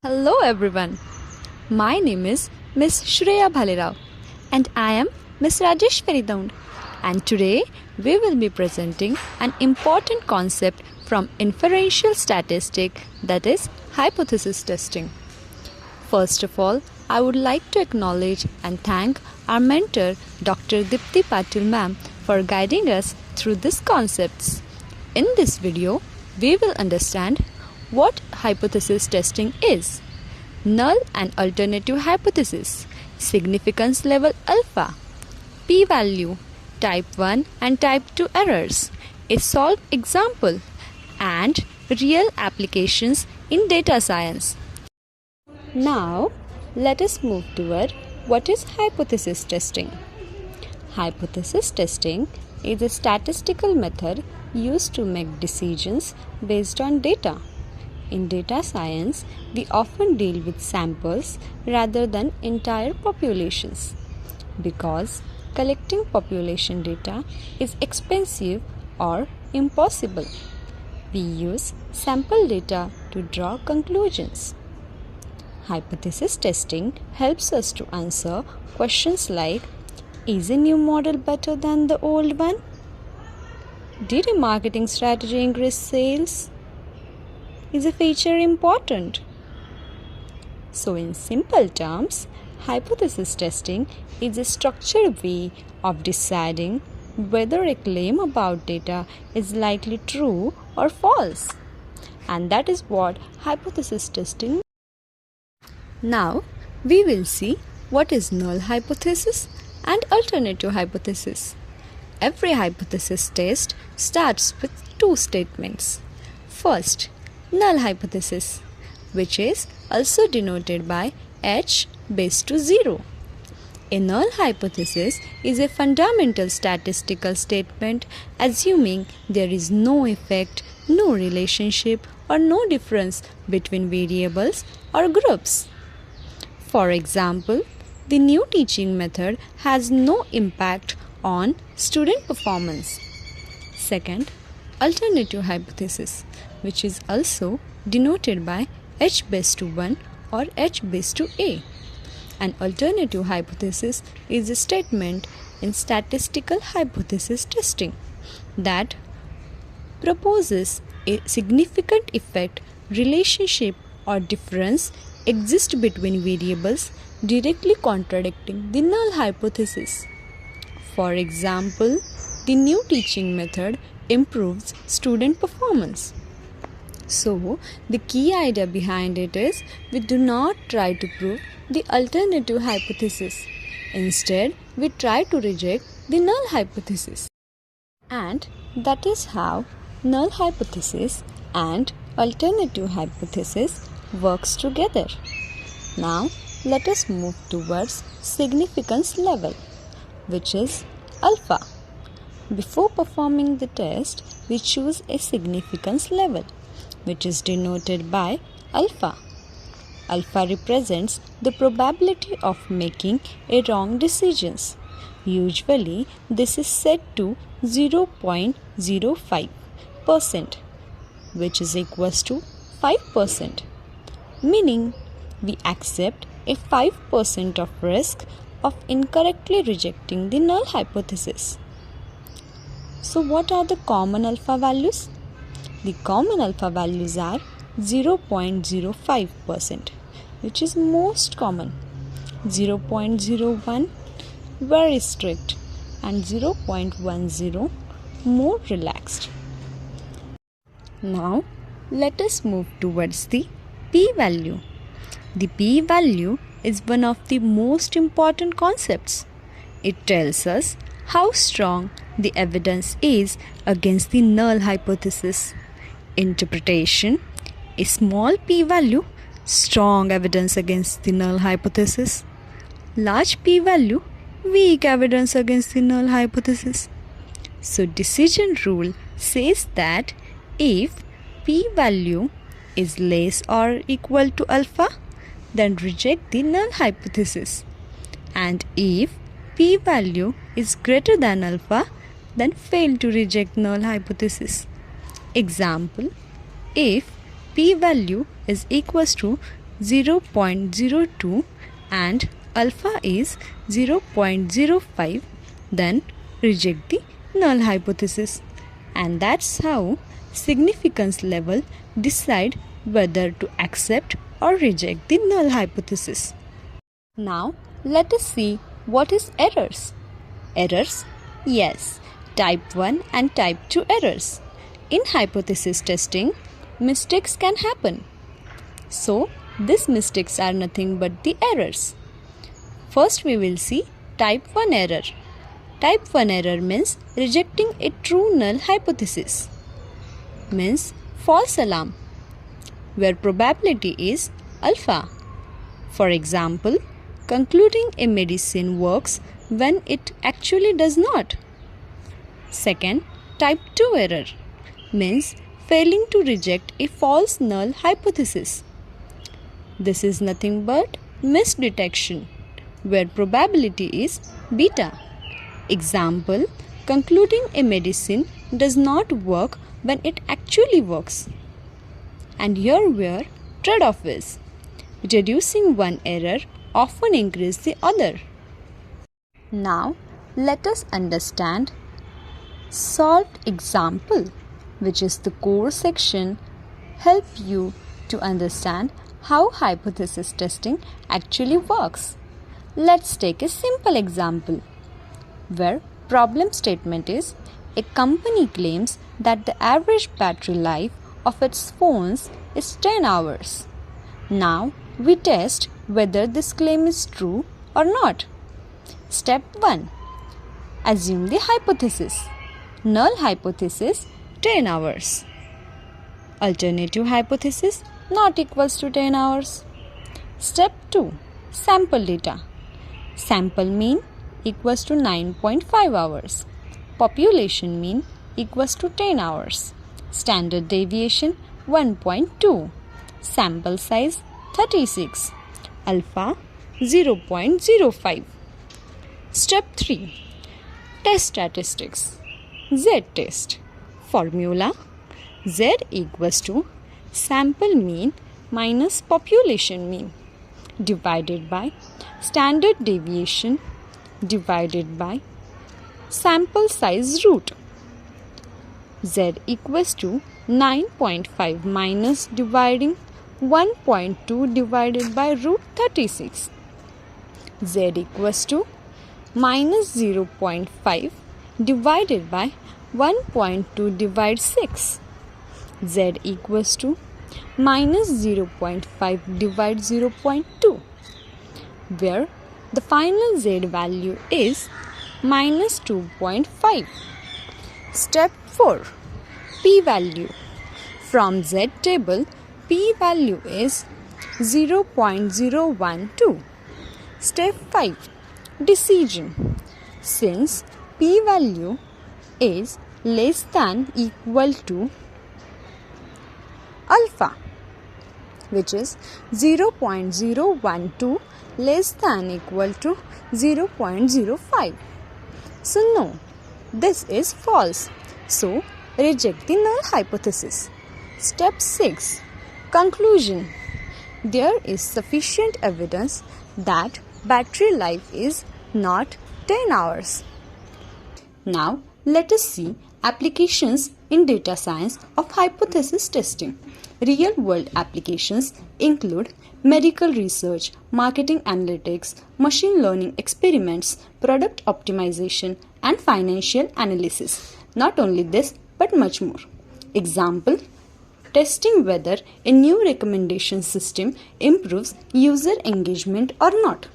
Hello everyone. My name is Miss Shreya Bhalerao and I am Miss Rajeshwari Daund, and today we will be presenting an important concept from inferential statistic, that is hypothesis testing. First of all, I would like to acknowledge and thank our mentor Dr. Dipti Patil ma'am for guiding us through these concepts. In this video, we will understand what hypothesis testing is, null and alternative hypothesis, significance level alpha, p-value, type 1 and type 2 errors, a solved example, and real applications in data science. Now, let us move toward what is hypothesis testing. Hypothesis testing is a statistical method used to make decisions based on data. In data science, we often deal with samples rather than entire populations because collecting population data is expensive or impossible. We use sample data to draw conclusions. Hypothesis testing helps us to answer questions like, is a new model better than the old one? Did a marketing strategy increase sales? Is a feature important? So in simple terms, hypothesis testing is a structured way of deciding whether a claim about data is likely true or false. And that is what hypothesis testing is. Now, we will see what is null hypothesis and alternative hypothesis. Every hypothesis test starts with two statements. First, null hypothesis, which is also denoted by h base to 0. A null hypothesis is a fundamental statistical statement assuming there is no effect, no relationship, or no difference between variables or groups. For example, the new teaching method has no impact on student performance. Second, alternative hypothesis, which is also denoted by h base to 1 or h base to a. An alternative hypothesis is a statement in statistical hypothesis testing that proposes a significant effect, relationship, or difference exists between variables directly contradicting the null hypothesis. For example, the new teaching method improves student performance. So, the key idea behind it is we do not try to prove the alternative hypothesis. Instead, we try to reject the null hypothesis. And that is how null hypothesis and alternative hypothesis works together. Now, let us move towards significance level, which is alpha. Before performing the test, we choose a significance level, which is denoted by alpha. Alpha represents the probability of making a wrong decision. Usually, this is set to 0.05%, which is equals to 5%, meaning we accept a 5% of risk of incorrectly rejecting the null hypothesis. So what are the common alpha values? The common alpha values are 0.05%, which is most common, 0.01 very strict, and 0.10 more relaxed. Now let us move towards the p-value. The p-value is one of the most important concepts. It tells us how strong the evidence is against the null hypothesis. Interpretation: a small p-value, strong evidence against the null hypothesis. Large p-value, weak evidence against the null hypothesis. So decision rule says that if p-value is less or equal to alpha, then reject the null hypothesis. And if p-value is greater than alpha, then fail to reject null hypothesis. Example: if p-value is equals to 0.02 and alpha is 0.05, then reject the null hypothesis. And that's how significance level decide whether to accept or reject the null hypothesis. Now let us see what is errors. Errors? Yes, type 1 and type 2 errors. In hypothesis testing, mistakes can happen. So, these mistakes are nothing but the errors. First we will see type 1 error. Type 1 error means rejecting a true null hypothesis. Means false alarm, where probability is alpha. For example, concluding a medicine works when it actually does not. Second, type 2 error means failing to reject a false null hypothesis. This is nothing but misdetection, where probability is beta. Example, concluding a medicine does not work when it actually works. And here where trade-off is. Reducing one error often increases the other. Now, let us understand solved example, which is the core section, help you to understand how hypothesis testing actually works. Let's take a simple example where problem statement is a company claims that the average battery life of its phones is 10 hours. Now we test whether this claim is true or not. Step 1. Assume the hypothesis. Null hypothesis 10 hours. Alternative hypothesis not equals to 10 hours. Step 2. Sample data. Sample mean equals to 9.5 hours. Population mean equals to 10 hours. Standard deviation 1.2. Sample size 36. Alpha 0.05. Step 3. Test statistics. Z-test. Formula: Z equals to sample mean minus population mean divided by standard deviation divided by sample size root. Z equals to 9.5 minus dividing 1.2 divided by root 36. Z equals to minus 0.5 divided by 1.2 divide 6. Z equals to minus 0.5 divide 0.2, where the final Z value is minus 2.5. Step 4. P-value. From Z table, P-value is 0.012. Step 5. Decision. Since P-value is less than equal to alpha, which is 0.012 less than equal to 0.05. So no, this is false. So reject the null hypothesis. Step 6. Conclusion. There is sufficient evidence that battery life is not 10 hours. Now let us see applications in data science of hypothesis testing. Real-world applications include medical research, marketing analytics, machine learning experiments, product optimization, and financial analysis. Not only this, but much more. Example: testing whether a new recommendation system improves user engagement or not.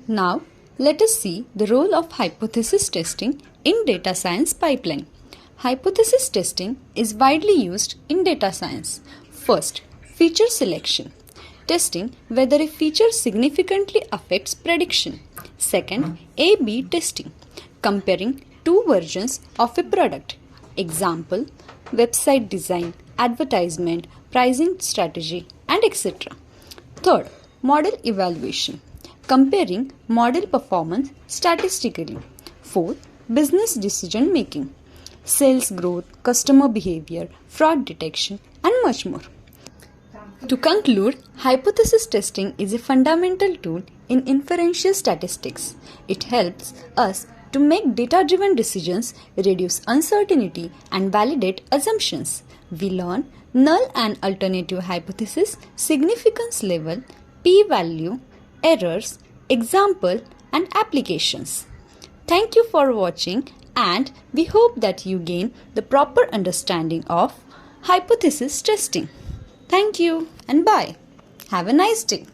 Now, let us see the role of hypothesis testing in data science pipeline. Hypothesis testing is widely used in data science. First, feature selection. Testing whether a feature significantly affects prediction. Second, A/B testing. Comparing two versions of a product. Example: website design, advertisement, pricing strategy, and etc. Third, model evaluation. Comparing model performance statistically. Fourth, business decision making. Sales growth, customer behavior, fraud detection, and much more. To conclude, hypothesis testing is a fundamental tool in inferential statistics. It helps us to make data-driven decisions, reduce uncertainty, and validate assumptions. We learn null and alternative hypothesis, significance level, p-value, errors, example, and applications. Thank you for watching, and we hope that you gain the proper understanding of hypothesis testing. Thank you and bye. Have a nice day.